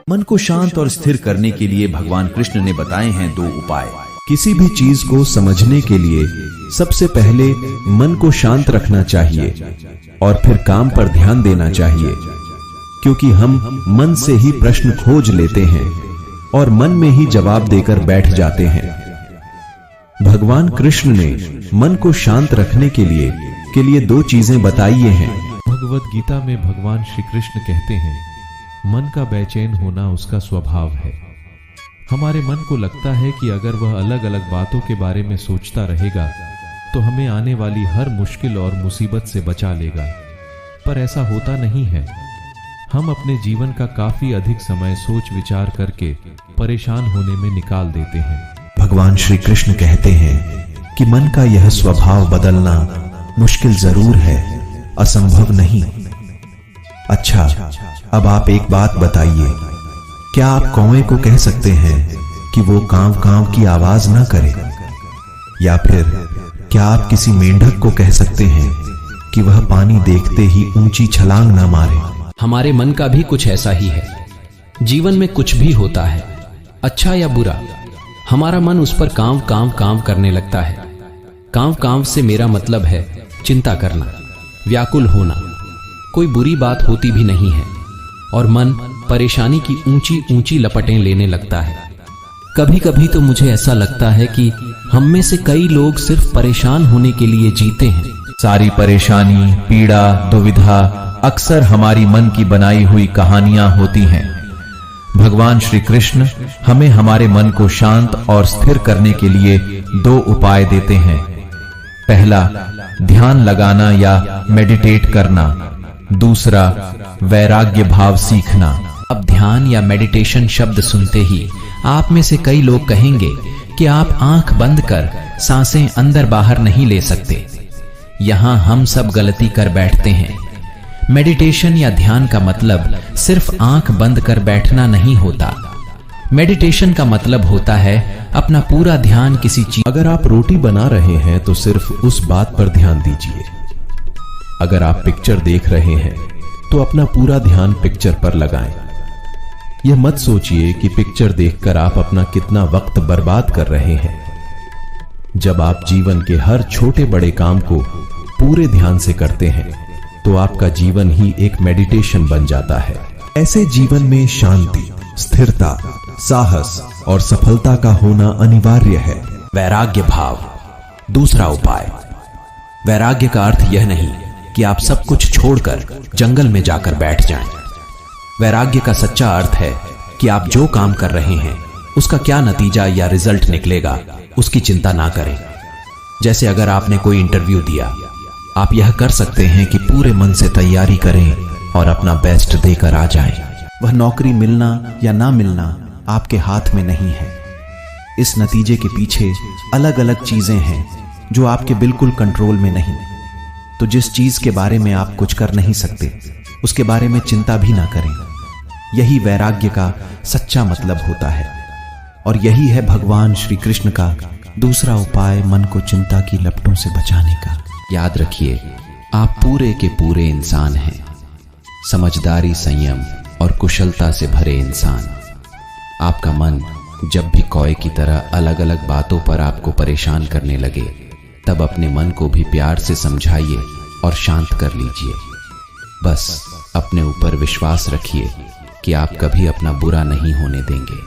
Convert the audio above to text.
मन को शांत और स्थिर करने के लिए भगवान कृष्ण ने बताए हैं 2 उपाय। किसी भी चीज को समझने के लिए सबसे पहले मन को शांत रखना चाहिए और फिर काम पर ध्यान देना चाहिए, क्योंकि हम मन से ही प्रश्न खोज लेते हैं और मन में ही जवाब देकर बैठ जाते हैं। भगवान कृष्ण ने मन को शांत रखने के लिए 2 चीजें बताई हैं। भगवद गीता में भगवान श्री कृष्ण कहते हैं, मन का बेचैन होना उसका स्वभाव है। हमारे मन को लगता है कि अगर वह अलग अलग बातों के बारे में सोचता रहेगा तो हमें आने वाली हर मुश्किल और मुसीबत से बचा लेगा, पर ऐसा होता नहीं है। हम अपने जीवन का काफी अधिक समय सोच विचार करके परेशान होने में निकाल देते हैं। भगवान श्री कृष्ण कहते हैं कि मन का यह स्वभाव बदलना मुश्किल जरूर है, असंभव नहीं। अच्छा, अब आप एक बात बताइए, क्या आप कौवे को कह सकते हैं कि वो कांव कांव की आवाज ना करे? या फिर क्या आप किसी मेंढक को कह सकते हैं कि वह पानी देखते ही ऊंची छलांग ना मारे? हमारे मन का भी कुछ ऐसा ही है। जीवन में कुछ भी होता है, अच्छा या बुरा, हमारा मन उस पर कांव कांव कांव करने लगता है। कांव कांव से मेरा मतलब है चिंता करना, व्याकुल होना। कोई बुरी बात होती भी नहीं है और मन परेशानी की ऊंची ऊंची लपटें लेने लगता है। कभी कभी तो मुझे ऐसा लगता है कि हम में से कई लोग सिर्फ परेशान होने के लिए जीते हैं। सारी परेशानी, पीड़ा, दुविधा अक्सर हमारी मन की बनाई हुई कहानियां होती हैं। भगवान श्री कृष्ण हमें हमारे मन को शांत और स्थिर करने के लिए 2 उपाय देते हैं। पहला, ध्यान लगाना या मेडिटेट करना। दूसरा, वैराग्य भाव सीखना। अब ध्यान या मेडिटेशन शब्द सुनते ही आप में से कई लोग कहेंगे कि आप आंख बंद कर सांसें अंदर बाहर नहीं ले सकते। यहां हम सब गलती कर बैठते हैं। मेडिटेशन या ध्यान का मतलब सिर्फ आंख बंद कर बैठना नहीं होता। मेडिटेशन का मतलब होता है अपना पूरा ध्यान किसी चीज। अगर आप रोटी बना रहे हैं तो सिर्फ उस बात पर ध्यान दीजिए। अगर आप पिक्चर देख रहे हैं तो अपना पूरा ध्यान पिक्चर पर लगाएं। यह मत सोचिए कि पिक्चर देखकर आप अपना कितना वक्त बर्बाद कर रहे हैं। जब आप जीवन के हर छोटे बड़े काम को पूरे ध्यान से करते हैं तो आपका जीवन ही एक मेडिटेशन बन जाता है। ऐसे जीवन में शांति, स्थिरता, साहस और सफलता का होना अनिवार्य है। वैराग्य भाव। दूसरा उपाय। वैराग्य का अर्थ यह नहीं कि आप सब कुछ छोड़कर जंगल में जाकर बैठ जाएं। वैराग्य का सच्चा अर्थ है कि आप जो काम कर रहे हैं उसका क्या नतीजा या रिजल्ट निकलेगा उसकी चिंता ना करें। जैसे अगर आपने कोई इंटरव्यू दिया, आप यह कर सकते हैं कि पूरे मन से तैयारी करें और अपना बेस्ट देकर आ जाएं। वह नौकरी मिलना या ना मिलना आपके हाथ में नहीं है। इस नतीजे के पीछे अलग अलग चीजें हैं जो आपके बिल्कुल कंट्रोल में नहीं। तो जिस चीज के बारे में आप कुछ कर नहीं सकते उसके बारे में चिंता भी ना करें। यही वैराग्य का सच्चा मतलब होता है और यही है भगवान श्री कृष्ण का दूसरा उपाय मन को चिंता की लपटों से बचाने का। याद रखिए, आप पूरे के पूरे इंसान हैं, समझदारी, संयम और कुशलता से भरे इंसान। आपका मन जब भी कौए की तरह अलग अलग बातों पर आपको परेशान करने लगे तब अपने मन को भी प्यार से समझाइए और शांत कर लीजिए। बस अपने ऊपर विश्वास रखिए कि आप कभी अपना बुरा नहीं होने देंगे।